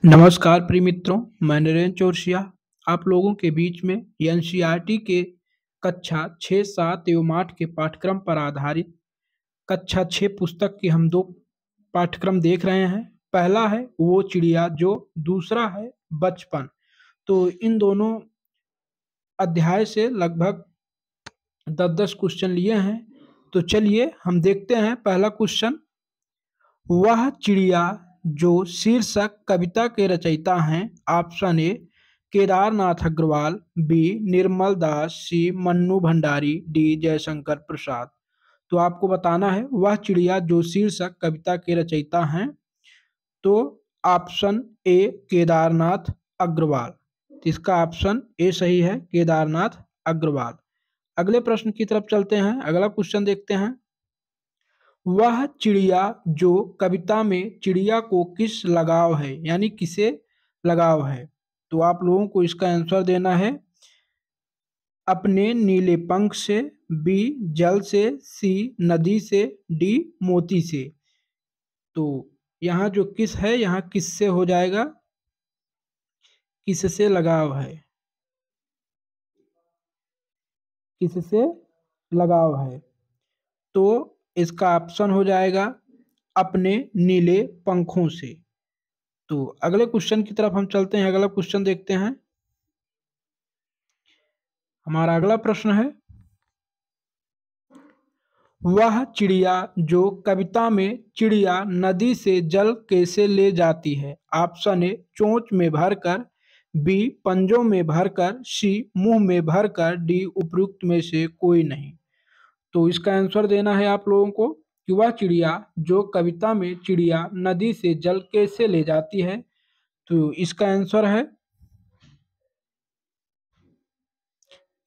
नमस्कार प्रिय मित्रों, मैं नरेंद्र चौरसिया आप लोगों के बीच में एनसीईआरटी के कक्षा 6, 7 एवं 8 के पाठ्यक्रम पर आधारित कक्षा 6 पुस्तक के हम दो पाठ्यक्रम देख रहे हैं। पहला है वो चिड़िया जो, दूसरा है बचपन। तो इन दोनों अध्याय से लगभग 10-10 क्वेश्चन लिए हैं। तो चलिए हम देखते हैं पहला क्वेश्चन। वह चिड़िया जो शीर्षक कविता के रचयिता हैं। Option A Kedarnath Agarwal, B Nirmal Das, C Mannu Bhandari, D Jaishankar Prasad. तो आपको बताना है वह चिड़िया जो शीर्षक कविता के रचयिता हैं। तो ऑप्शन ए केदारनाथ अग्रवाल। तो इसका ऑप्शन ए सही है, केदारनाथ अग्रवाल। अगले प्रश्न की तरफ चलते हैं। अगला क्वेश्चन देखते हैं। वह चिड़िया जो कविता में चिड़िया को किस लगाव है, यानी किसे लगाव है। तो आप लोगों को इसका आंसर देना है अपने नीले पंख से, बी जल से, सी नदी से, डी मोती से। तो यहाँ जो किस है, यहाँ किस से हो जाएगा, किससे लगाव है, किससे लगाव है। तो इसका ऑप्शन हो जाएगा अपने नीले पंखों से। तो अगले क्वेश्चन की तरफ हम चलते हैं। अगला क्वेश्चन देखते हैं। हमारा अगला प्रश्न है वह चिड़िया जो कविता में चिड़िया नदी से जल कैसे ले जाती है। ऑप्शन ए चोंच में भरकर, बी पंजों में भरकर, सी मुंह में भरकर, डी उपयुक्त में से कोई नहीं। तो इसका आंसर देना है आप लोगों को कि वह चिड़िया जो कविता में चिड़िया नदी से जल कैसे ले जाती है। तो इसका आंसर है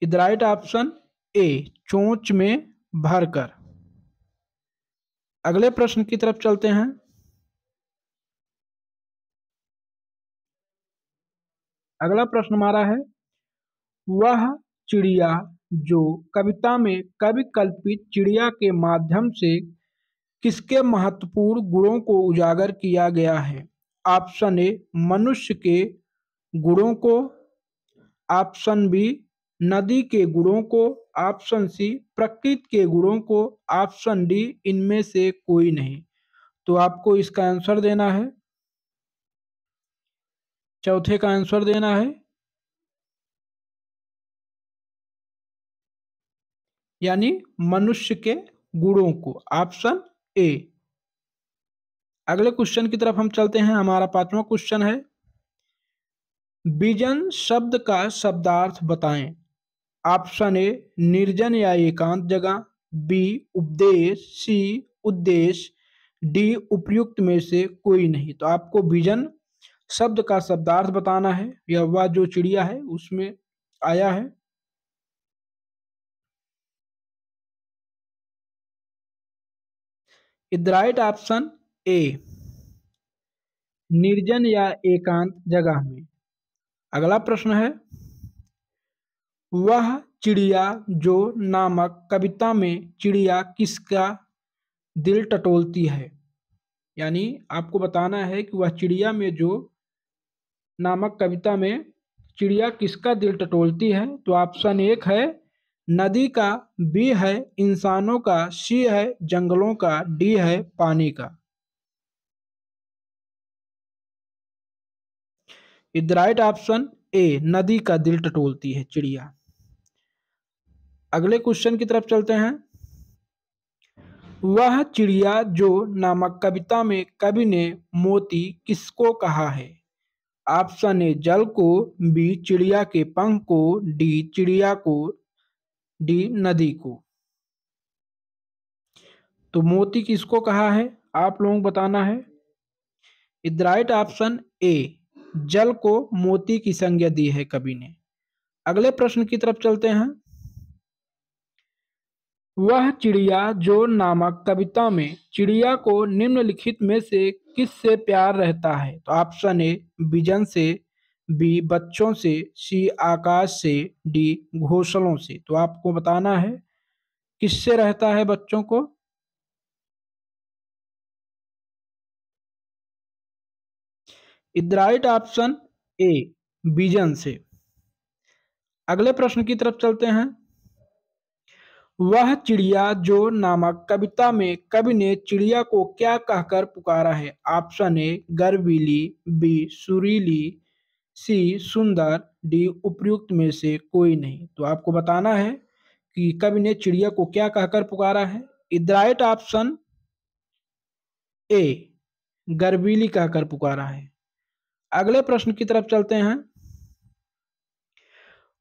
द राइट ऑप्शन ए चोंच में भरकर। अगले प्रश्न की तरफ चलते हैं। अगला प्रश्न हमारा है वह चिड़िया जो कविता में कवि कल्पित चिड़िया के माध्यम से किसके महत्वपूर्ण गुणों को उजागर किया गया है। ऑप्शन ए मनुष्य के गुणों को, ऑप्शन बी नदी के गुणों को, ऑप्शन सी प्रकृति के गुणों को, ऑप्शन डी इनमें से कोई नहीं। तो आपको इसका आंसर देना है, चौथे का आंसर देना है यानी मनुष्य के गुणों को, ऑप्शन ए। अगले क्वेश्चन की तरफ हम चलते हैं। हमारा पांचवा क्वेश्चन है विजन शब्द का शब्दार्थ बताएं। ऑप्शन ए निर्जन या एकांत जगह, बी उपदेश, सी उद्देश्य, डी उपयुक्त में से कोई नहीं। तो आपको विजन शब्द का शब्दार्थ बताना है। यह वह जो चिड़िया है उसमें आया है। द राइट ऑप्शन ए निर्जन या एकांत जगह में। अगला प्रश्न है वह चिड़िया जो नामक कविता में चिड़िया किसका दिल टटोलती है। यानी आपको बताना है कि वह चिड़िया में जो नामक कविता में चिड़िया किसका दिल टटोलती है। तो ऑप्शन एक है नदी का, बी है इंसानों का, सी है जंगलों का, डी है पानी का। द राइट ऑप्शन ए नदी का दिल टटोलती है चिड़िया। अगले क्वेश्चन की तरफ चलते हैं। वह चिड़िया जो नामक कविता में कवि ने मोती किसको कहा है। ऑप्शन ए जल को, बी चिड़िया के पंख को, डी चिड़िया को, डी नदी को। तो मोती किसको कहा है आप लोगों को बताना है। द राइट ऑप्शन ए जल को मोती की संज्ञा दी है कवि ने। अगले प्रश्न की तरफ चलते हैं। वह चिड़िया जो नामक कविता में चिड़िया को निम्नलिखित में से किससे प्यार रहता है। तो ऑप्शन ए बिजन से, बी बच्चों से, सी आकाश से, डी घोंसलों से। तो आपको बताना है किससे रहता है बच्चों को। इज द राइट ऑप्शन ए, बीजन से। अगले प्रश्न की तरफ चलते हैं। वह चिड़िया जो नामक कविता में कवि ने चिड़िया को क्या कहकर पुकारा है? ऑप्शन ए गर्वीली, बी सुरीली, सी सुंदर, डी उपर्युक्त में से कोई नहीं। तो आपको बताना है कि कवि ने चिड़िया को क्या कहकर पुकारा है। इज द राइट ऑप्शन ए, गर्वीली कहकर पुकारा है। अगले प्रश्न की तरफ चलते हैं।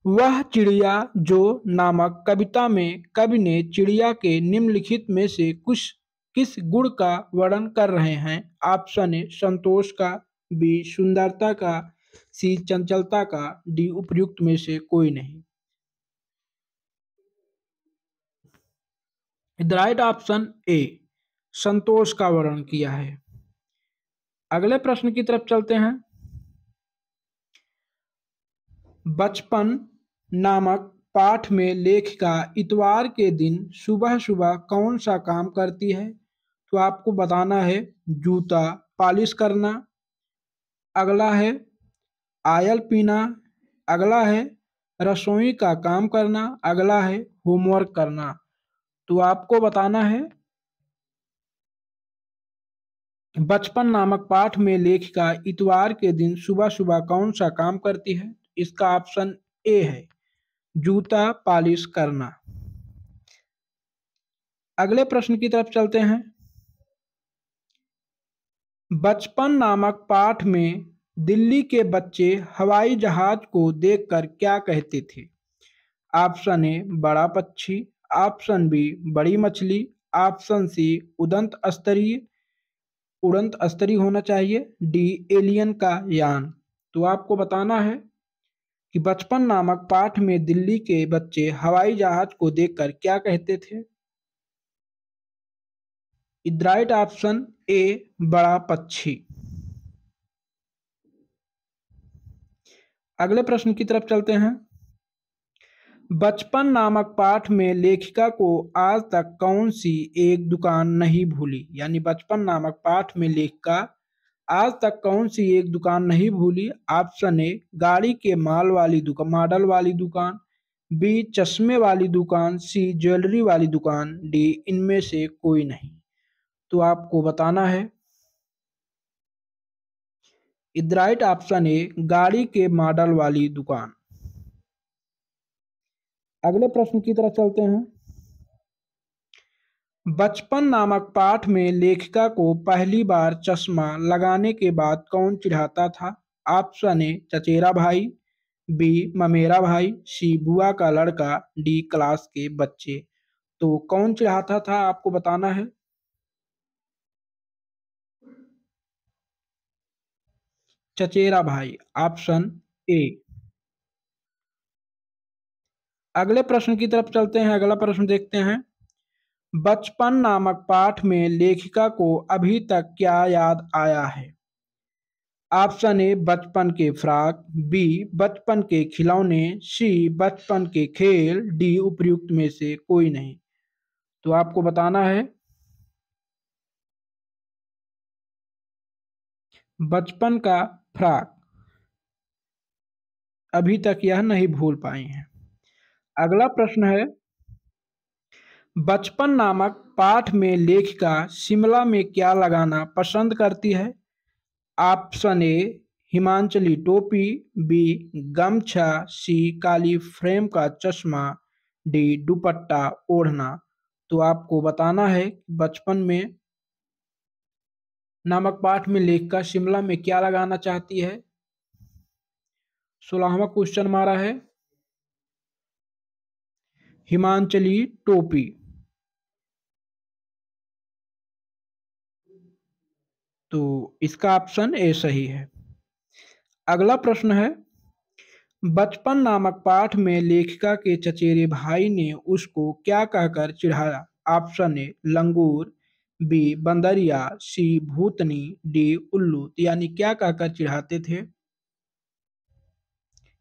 वह चिड़िया जो नामक कविता में कवि ने चिड़िया के निम्नलिखित में से कुछ किस गुण का वर्णन कर रहे हैं? ऑप्शन ए संतोष का, बी सुंदरता का, सी चंचलता का, डी उपर्युक्त में से कोई नहीं। द राइट ऑप्शन ए, संतोष का वर्णन किया है। अगले प्रश्न की तरफ चलते हैं। बचपन नामक पाठ में लेखिका इतवार के दिन सुबह सुबह कौन सा काम करती है? तो आपको बताना है जूता पॉलिश करना, अगला है आयल पीना, अगला है रसोई का काम करना, अगला है होमवर्क करना। तो आपको बताना है बचपन नामक पाठ में लेखिका इतवार के दिन सुबह सुबह कौन सा काम करती है? इसका ऑप्शन ए है जूता पॉलिश करना। अगले प्रश्न की तरफ चलते हैं। बचपन नामक पाठ में दिल्ली के बच्चे हवाई जहाज को देखकर क्या कहते थे? ऑप्शन ए बड़ा पक्षी, ऑप्शन बी बड़ी मछली, ऑप्शन सी उड़ंत स्तरीय होना चाहिए, डी एलियन का यान। तो आपको बताना है कि बचपन नामक पाठ में दिल्ली के बच्चे हवाई जहाज को देखकर क्या कहते थे? इज राइट ऑप्शन ए बड़ा पक्षी। अगले प्रश्न की तरफ चलते हैं। बचपन नामक पाठ में लेखिका को आज तक कौन सी एक दुकान नहीं भूली? यानी बचपन नामक पाठ में लेखिका आज तक कौन सी एक दुकान नहीं भूली? ऑप्शन ए गाड़ी के मॉडल वाली दुकान, बी चश्मे वाली दुकान, सी ज्वेलरी वाली दुकान, डी इनमें से कोई नहीं। तो आपको बताना है इज राइट ऑप्शन ए गाड़ी के मॉडल वाली दुकान। अगले प्रश्न की तरफ चलते हैं। बचपन नामक पाठ में लेखिका को पहली बार चश्मा लगाने के बाद कौन चिढ़ाता था? ऑप्शन ए चचेरा भाई, बी ममेरा भाई, सी बुआ का लड़का, डी क्लास के बच्चे। तो कौन चिढ़ाता था आपको बताना है। चचेरा भाई, ऑप्शन ए। अगले प्रश्न की तरफ चलते हैं। अगला प्रश्न देखते हैं। बचपन नामक पाठ में लेखिका को अभी तक क्या याद आया है? ऑप्शन ए बचपन के फ्रॉक, बी बचपन के खिलौने, सी बचपन के खेल, डी उपर्युक्त में से कोई नहीं। तो आपको बताना है बचपन का फ्रॉक। अभी तक यह नहीं भूल पाई हैं। अगला प्रश्न है। बचपन नामक पाठ में लेखिका शिमला में क्या लगाना पसंद करती है? ऑप्शन ए हिमाचली टोपी, बी गमछा, सी काली फ्रेम का चश्मा, डी दुपट्टा ओढ़ना। तो आपको बताना है बचपन में नामक पाठ में लेखिका शिमला में क्या लगाना चाहती है। 16वां क्वेश्चन हमारा है हिमाचली टोपी। तो इसका ऑप्शन ए सही है। अगला प्रश्न है। बचपन नामक पाठ में लेखिका के चचेरे भाई ने उसको क्या कहकर चिढ़ाया? ऑप्शन ए लंगूर, बी बंदरिया, सी भूतनी, डी उल्लू। यानी क्या कहकर चिढ़ाते थे?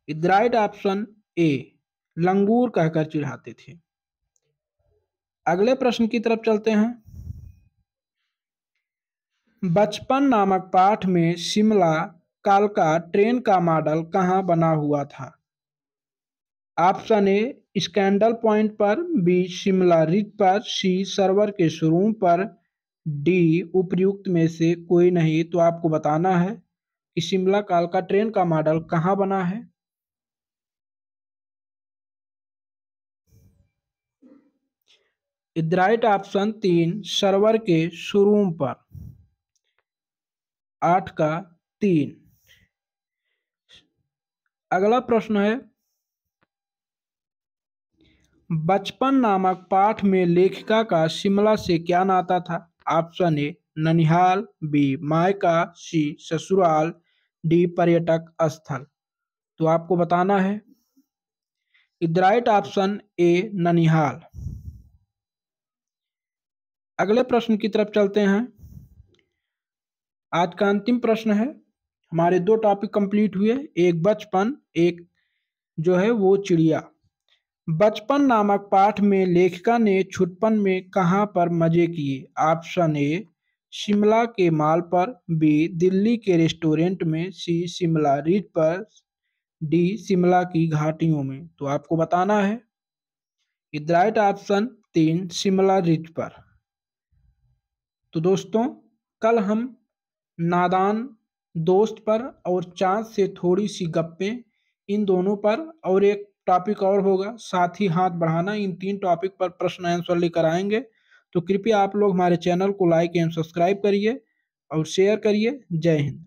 इज राइट ऑप्शन ए लंगूर कहकर चिढ़ाते थे। अगले प्रश्न की तरफ चलते हैं। बचपन नामक पाठ में शिमला कालका ट्रेन का मॉडल कहाँ बना हुआ था? ऑप्शन ए स्कैंडल पॉइंट पर, बी शिमला रिज पर, सी सर्वर के शोरूम पर, डी उपर्युक्त में से कोई नहीं। तो आपको बताना है कि शिमला कालका ट्रेन का मॉडल कहाँ बना है। द राइट ऑप्शन 3 सर्वर के शोरूम पर। 8 का 3। अगला प्रश्न है, बचपन नामक पाठ में लेखिका का शिमला से क्या नाता था? ऑप्शन ए ननिहाल, बी मायका, सी ससुराल, डी पर्यटक स्थल। तो आपको बताना है द राइट ऑप्शन ए ननिहाल। अगले प्रश्न की तरफ चलते हैं। आज का अंतिम प्रश्न है। हमारे 2 टॉपिक कंप्लीट हुए, एक बचपन, एक जो है वो चिड़िया। बचपन नामक पाठ में लेखिका ने छुटपन में कहाँ पर मजे किए? ऑप्शन ए शिमला के माल पर, बी दिल्ली के रेस्टोरेंट में, सी शिमला रिज पर, डी शिमला की घाटियों में। तो आपको बताना है the right option 3 Shimla ridge पर। तो दोस्तों, कल हम नादान दोस्त पर और चाँद से थोड़ी सी गप्पें, इन दोनों पर और एक टॉपिक और होगा, साथ ही हाथ बढ़ाना, इन 3 टॉपिक पर प्रश्न आंसर लेकर आएंगे। तो कृपया आप लोग हमारे चैनल को लाइक एंड सब्सक्राइब करिए और शेयर करिए। जय हिंद।